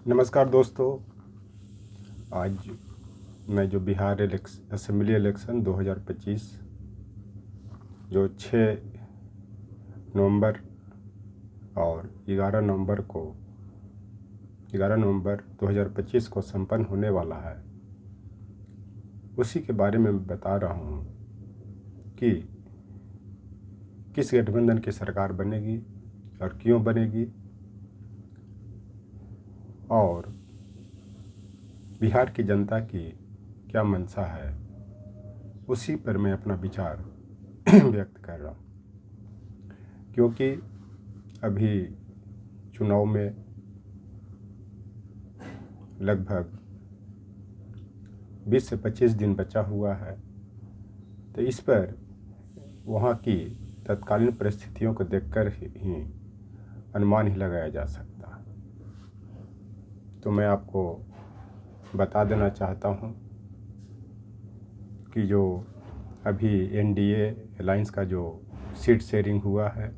नमस्कार दोस्तों। आज मैं जो बिहार असेंबली इलेक्शन 2025 जो 6 नवंबर और 11 नवंबर 2025 को संपन्न होने वाला है, उसी के बारे में बता रहा हूँ कि किस गठबंधन की सरकार बनेगी और क्यों बनेगी, और बिहार की जनता की क्या मंशा है, उसी पर मैं अपना विचार व्यक्त कर रहा हूँ। क्योंकि अभी चुनाव में लगभग 20 से 25 दिन बचा हुआ है, तो इस पर वहाँ की तत्कालीन परिस्थितियों को देखकर ही अनुमान ही लगाया जा सकता है। तो मैं आपको बता देना चाहता हूँ कि जो अभी एनडीए अलायंस का जो सीट शेयरिंग हुआ है,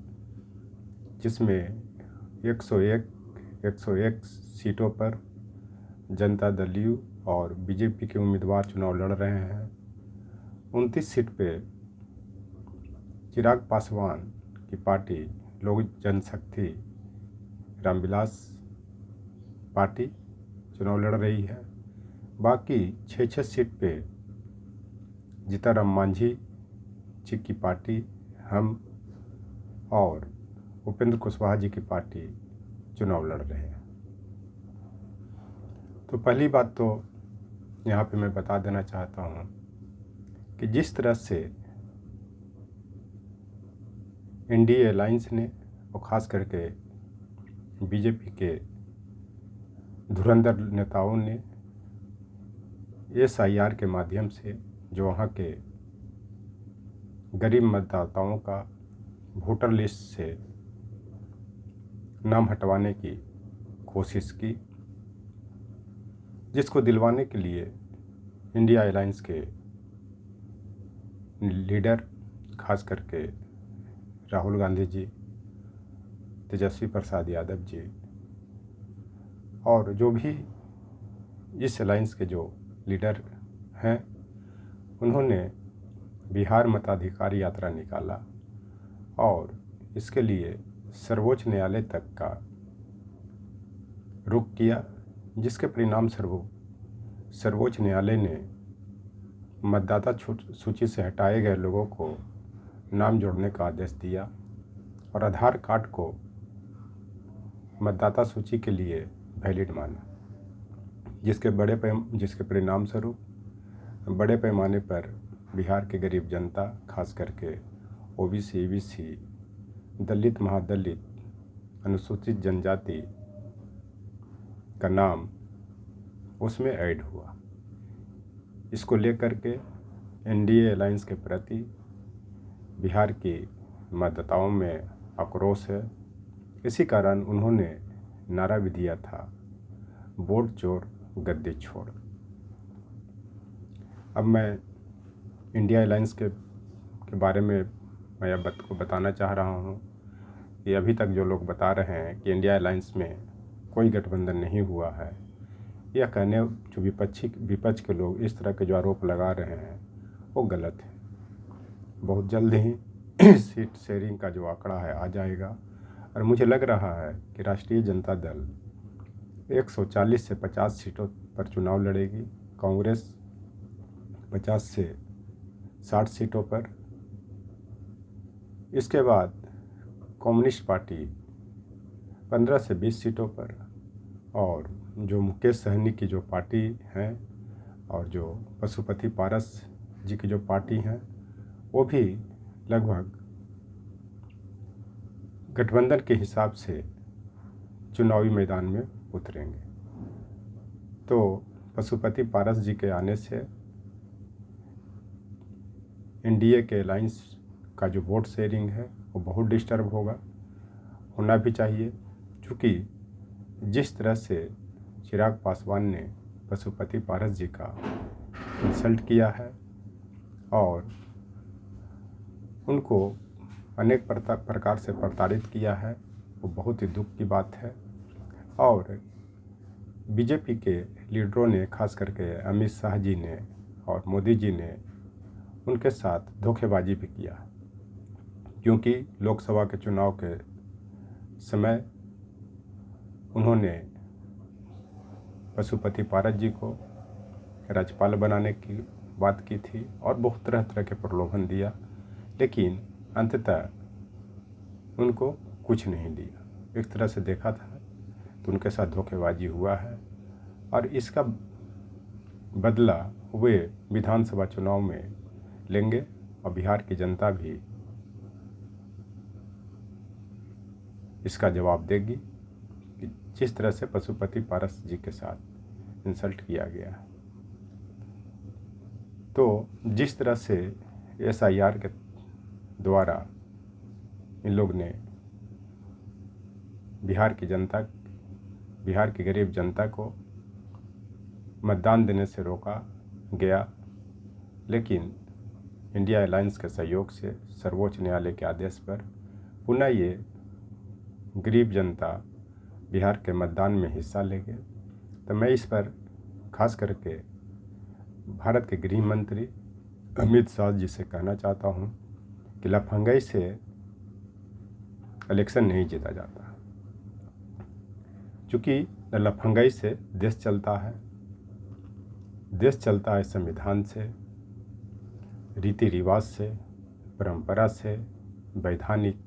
जिसमें 101 सीटों पर जनता दल यू और बीजेपी के उम्मीदवार चुनाव लड़ रहे हैं। 29 सीट पे चिराग पासवान की पार्टी लोक जनशक्ति रामविलास पार्टी चुनाव लड़ रही है। बाकी 6 सीट पे जीताराम मांझी जी की पार्टी, हम और उपेंद्र कुशवाहा जी की पार्टी चुनाव लड़ रहे हैं। तो पहली बात तो यहाँ पे मैं बता देना चाहता हूँ कि जिस तरह से एनडीए अलायंस ने और ख़ास करके बीजेपी के धुरंधर नेताओं ने SIR के माध्यम से जो वहाँ के गरीब मतदाताओं का वोटर लिस्ट से नाम हटवाने की कोशिश की, जिसको दिलवाने के लिए इंडिया अलायंस के लीडर खास करके राहुल गांधी जी, तेजस्वी प्रसाद यादव जी और जो भी इस अलायंस के जो लीडर हैं, उन्होंने बिहार मताधिकार यात्रा निकाला और इसके लिए सर्वोच्च न्यायालय तक का रुख किया, जिसके परिणाम स्वरूप सर्वोच्च न्यायालय ने मतदाता सूची से हटाए गए लोगों को नाम जोड़ने का आदेश दिया और आधार कार्ड को मतदाता सूची के लिए वैलिड माना, जिसके परिणाम स्वरूप बड़े पैमाने पर बिहार के गरीब जनता, खास करके OBC, EBC, दलित, महादलित, अनुसूचित जनजाति का नाम उसमें ऐड हुआ। इसको लेकर के एनडीए अलायंस के प्रति बिहार की मतदाताओं में आक्रोश है। इसी कारण उन्होंने नारा भी दिया था, वोट चोर गद्दी छोड़। अब मैं इंडिया अलायंस के बारे में मैं आपको बताना चाह रहा हूँ कि अभी तक जो लोग बता रहे हैं कि इंडिया अलायंस में कोई गठबंधन नहीं हुआ है, यह कहने जो विपक्ष के लोग इस तरह के जो आरोप लगा रहे हैं वो गलत है। बहुत जल्द ही सीट शेयरिंग का जो आंकड़ा है आ जाएगा और मुझे लग रहा है कि राष्ट्रीय जनता दल 140 से 50 सीटों पर चुनाव लड़ेगी, कांग्रेस 50 से 60 सीटों पर, इसके बाद कम्युनिस्ट पार्टी 15 से 20 सीटों पर, और जो मुकेश सहनी की जो पार्टी हैं और जो पशुपति पारस जी की जो पार्टी हैं, वो भी लगभग गठबंधन के हिसाब से चुनावी मैदान में उतरेंगे। तो पशुपति पारस जी के आने से एनडीए के अलायंस का जो वोट शेयरिंग है वो बहुत डिस्टर्ब होना भी चाहिए, क्योंकि जिस तरह से चिराग पासवान ने पशुपति पारस जी का इंसल्ट किया है और उनको अनेक प्रकार से प्रताड़ित किया है, वो बहुत ही दुख की बात है। और बीजेपी के लीडरों ने, खास करके अमित शाह जी ने और मोदी जी ने उनके साथ धोखेबाजी भी किया, क्योंकि लोकसभा के चुनाव के समय उन्होंने पशुपति पारस जी को राज्यपाल बनाने की बात की थी और बहुत तरह तरह के प्रलोभन दिया, लेकिन अंततः उनको कुछ नहीं दिया। एक तरह से देखा था तो उनके साथ धोखेबाजी हुआ है और इसका बदला वे विधानसभा चुनाव में लेंगे और बिहार की जनता भी इसका जवाब देगी कि जिस तरह से पशुपति पारस जी के साथ इंसल्ट किया गया है। तो जिस तरह से SIR के द्वारा इन लोग ने बिहार की गरीब जनता को मतदान देने से रोका गया, लेकिन इंडिया अलायंस के सहयोग से सर्वोच्च न्यायालय के आदेश पर पुनः ये गरीब जनता बिहार के मतदान में हिस्सा लेंगे। तो मैं इस पर खास करके भारत के गृह मंत्री अमित शाह जी से कहना चाहता हूँ कि लफंगाई से इलेक्शन नहीं जीता जाता, क्योंकि लफंगाई से देश चलता है। देश चलता है संविधान से, रीति रिवाज से, परंपरा से, वैधानिक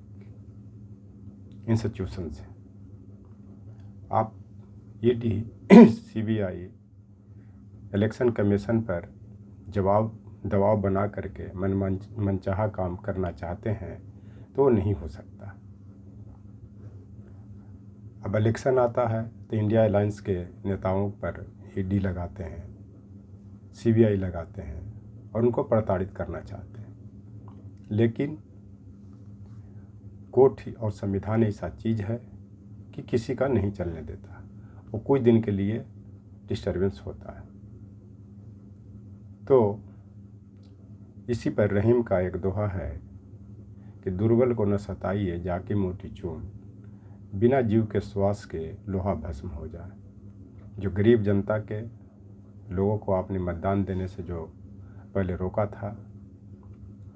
इंस्टीट्यूशन से। आप ED CBI इलेक्शन कमीशन पर दबाव बना करके मनचाहा काम करना चाहते हैं तो वो नहीं हो सकता। अब इलेक्शन आता है तो इंडिया अलायंस के नेताओं पर ED लगाते हैं, CBI लगाते हैं और उनको प्रताड़ित करना चाहते हैं, लेकिन कोर्ट और संविधान ऐसा चीज़ है कि किसी का नहीं चलने देता, वो कुछ दिन के लिए डिस्टर्बेंस होता है। तो इसी पर रहीम का एक दोहा है कि दुर्बल को न सताइए जाके मोटी चून, बिना जीव के श्वास के लोहा भस्म हो जाए। जो गरीब जनता के लोगों को आपने मतदान देने से जो पहले रोका था,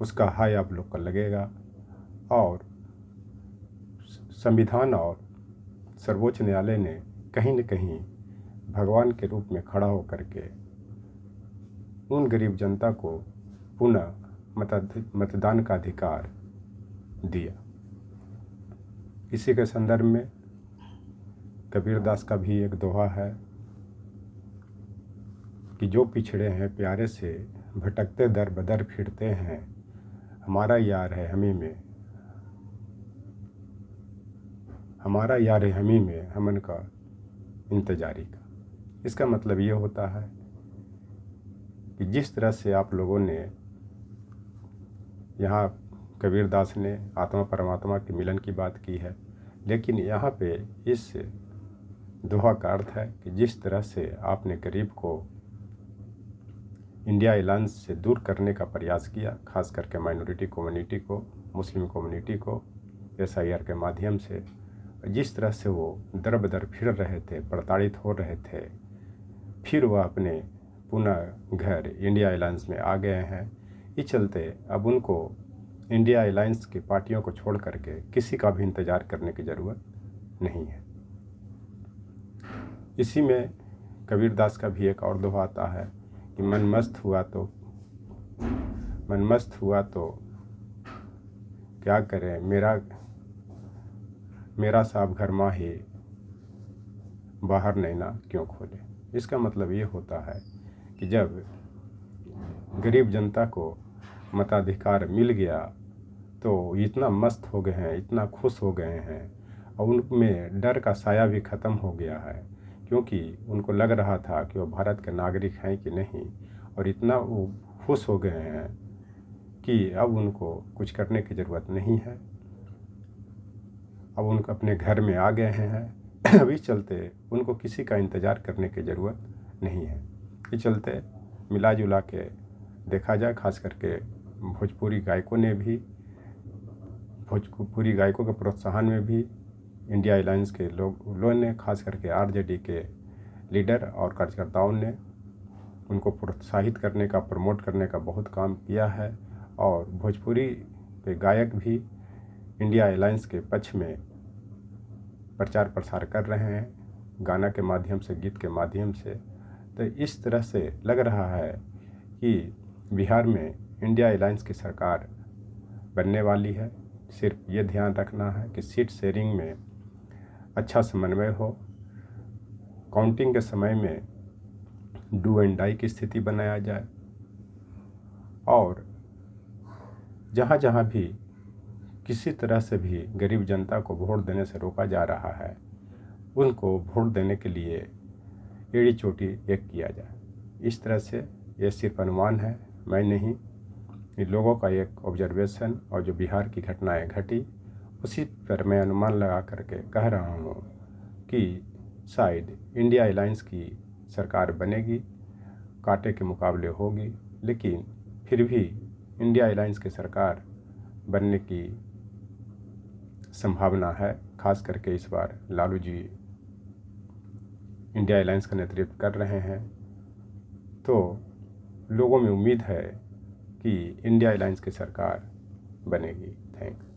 उसका हाय आप लोग को लगेगा और संविधान और सर्वोच्च न्यायालय ने कहीं न कहीं भगवान के रूप में खड़ा होकर के उन गरीब जनता को पुनः मतदान का अधिकार दिया। इसी के संदर्भ में कबीरदास का भी एक दोहा है कि जो पिछड़े हैं प्यारे से, भटकते दर बदर फिरते हैं, हमारा यार है हमी में, हमारा यार है हमी में हमन का इंतजारी का। इसका मतलब ये होता है कि जिस तरह से आप लोगों ने यहाँ कबीरदास ने आत्मा परमात्मा के मिलन की बात की है, लेकिन यहाँ पे इस दोहा का अर्थ है कि जिस तरह से आपने गरीब को इंडिया अलायंस से दूर करने का प्रयास किया, खास करके माइनॉरिटी कम्युनिटी को, मुस्लिम कम्युनिटी को SIR के माध्यम से, जिस तरह से वो दर बदर फिर रहे थे, प्रताड़ित हो रहे थे, फिर वह अपने पुनः घर इंडिया अलायंस में आ गए हैं। इस चलते अब उनको इंडिया अलायंस की पार्टियों को छोड़ करके किसी का भी इंतज़ार करने की ज़रूरत नहीं है। इसी में कबीरदास का भी एक और दोहा आता है कि मन मस्त हुआ तो क्या करें, मेरा साहब घर माँ ही बाहर नैना क्यों खोले। इसका मतलब ये होता है कि जब गरीब जनता को मताधिकार मिल गया तो इतना मस्त हो गए हैं, इतना खुश हो गए हैं और उनमें डर का साया भी ख़त्म हो गया है, क्योंकि उनको लग रहा था कि वो भारत के नागरिक हैं कि नहीं, और इतना वो खुश हो गए हैं कि अब उनको कुछ करने की ज़रूरत नहीं है। अब उनको अपने घर में आ गए हैं। अभी चलते उनको किसी का इंतज़ार करने की ज़रूरत नहीं है। इस चलते मिला जुला के देखा जाए, खास करके भोजपुरी गायकों के प्रोत्साहन में भी इंडिया अलायंस के लोगों ने, खास करके RJD के लीडर और कार्यकर्ताओं ने उनको प्रोत्साहित करने का, प्रमोट करने का बहुत काम किया है। और भोजपुरी के गायक भी इंडिया अलायंस के पक्ष में प्रचार प्रसार कर रहे हैं, गाना के माध्यम से, गीत के माध्यम से। तो इस तरह से लग रहा है कि बिहार में इंडिया अलायंस की सरकार बनने वाली है। सिर्फ ये ध्यान रखना है कि सीट शेयरिंग में अच्छा समन्वय हो, काउंटिंग के समय में डू एंड डाई की स्थिति बनाया जाए, और जहाँ जहाँ भी किसी तरह से भी गरीब जनता को वोट देने से रोका जा रहा है, उनको वोट देने के लिए एड़ी चोटी एक किया जाए। इस तरह से ये सिर्फ अनुमान है, मैं नहीं, इन लोगों का एक ऑब्जर्वेशन, और जो बिहार की घटनाएं घटी उसी पर मैं अनुमान लगा करके कह रहा हूँ कि शायद इंडिया अलायंस की सरकार बनेगी, कांटे के मुकाबले होगी, लेकिन फिर भी इंडिया अलायंस की सरकार बनने की संभावना है। खास करके इस बार लालू जी इंडिया अलायंस का नेतृत्व कर रहे हैं, तो लोगों में उम्मीद है कि इंडिया अलायंस की सरकार बनेगी। Thank you.